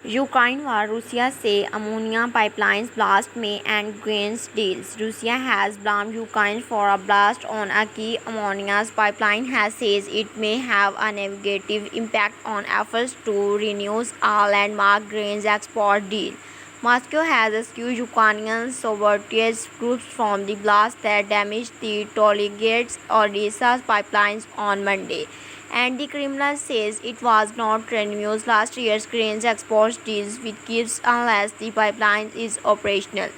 Ukraine war. Russia say ammonia pipelines blast may end grains deals. Russia has blamed Ukraine for a blast on a key ammonia pipeline has says it may have a negative impact on efforts to renew a landmark grains export deal. Moscow has accused Ukrainian sabotage groups from the blast that damaged the Toligets Odessa pipelines on Monday, and the Kremlin says it was not renews last year's grains export deals with Kyiv unless the pipeline is operational.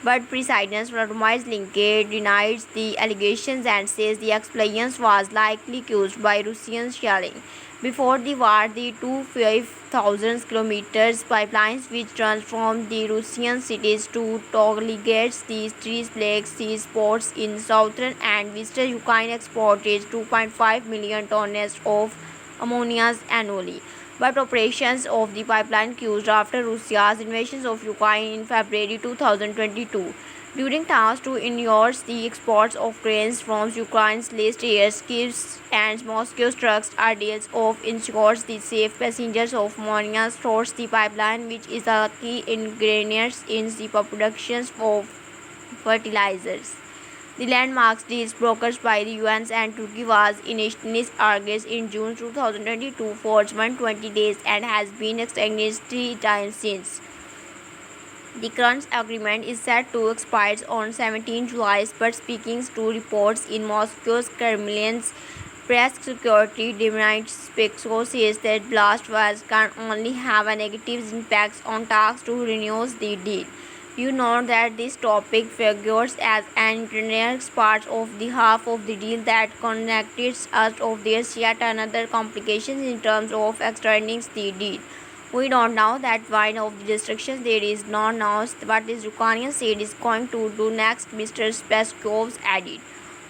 But President Vladimir Zelensky denies the allegations and says the explosion was likely caused by Russian shelling. Before the war, the two 5,000 kilometers pipelines which run from the Russian cities to Toligets, the three Black Sea ports in southern and western Ukraine exported 2.5 million tons of ammonia annually. But operations of the pipeline closed after Russia's invasion of Ukraine in February 2022. During talks to enhance the exports of grains from Ukraine's last years, Kyiv and Moscow struck a deal of ensures the safe passengers of ammonia towards the pipeline, which is a key ingredient in the production of fertilizers. The landmark deal brokered by the US and Turkey was initially argued in June 2022 for 120 days and has been extended 3 times since. The current agreement is set to expire on 17 July, but speaking to reports in Moscow's Kremlin's press security department, Peskov says that blast can only have a negative impact on talks to renew the deal. You know that this topic figures as an integral part of the half of the deal that connects us of there's yet another complication in terms of extending the deal. We don't know that one of the restrictions there is not announced what is Ukrainian said is going to do next, Mr. Peskov added.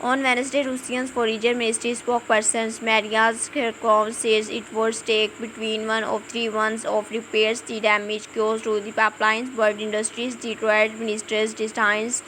On Wednesday, Russian Foreign Ministry spokesperson Maria Zakharova says it would take between 1 or 3 months of repairs the damage caused to the pipelines, but industries. The trade minister Destines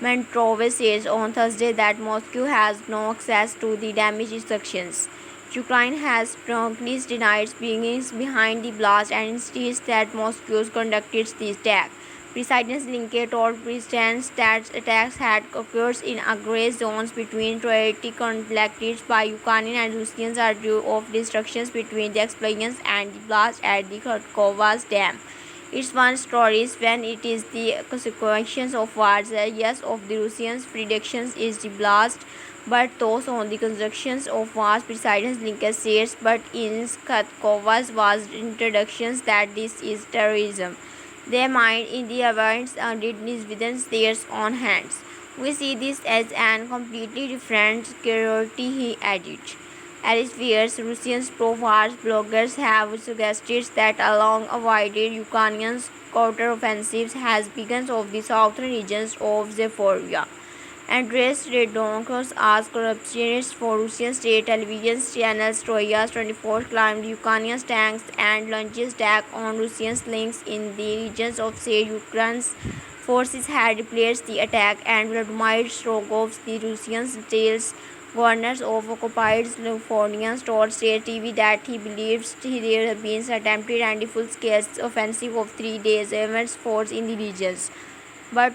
Mantrova says on Thursday that Moscow has no access to the damaged sections. Ukraine has strongly denied being behind the blast and insists that Moscow conducted the attack. President Zelensky told residents that attacks had occurred in gray zones between territory conflicted by Ukrainian and Russians are due of destructions between the explosions and the blast at the Kharkov's dam. It's one story when it is the consequences of wars. Yes, of the Russians' predictions is the blast, but those on the constructions of wars, President Zelensky says, but in Kharkov's was introductions that this is terrorism. Their mind in the events is within their own hands. We see this as an completely different security, he added. Elsewhere, Russian pro-war bloggers have suggested that a long-awaited Ukrainian counter-offensive has begun of the southern regions of Zaporizhzhia. Andres Redonkos asked correspondents for Russian state television channel Roya 24 claimed Ukrainian tanks and launches attack on Russian links in the regions of said Ukraine's forces had replaced the attack, and Vladimir Strogovs, the Russian state governor of occupied California, told state TV that he believes there have been attempted and full-scale offensive of 3 days against forces in the regions. But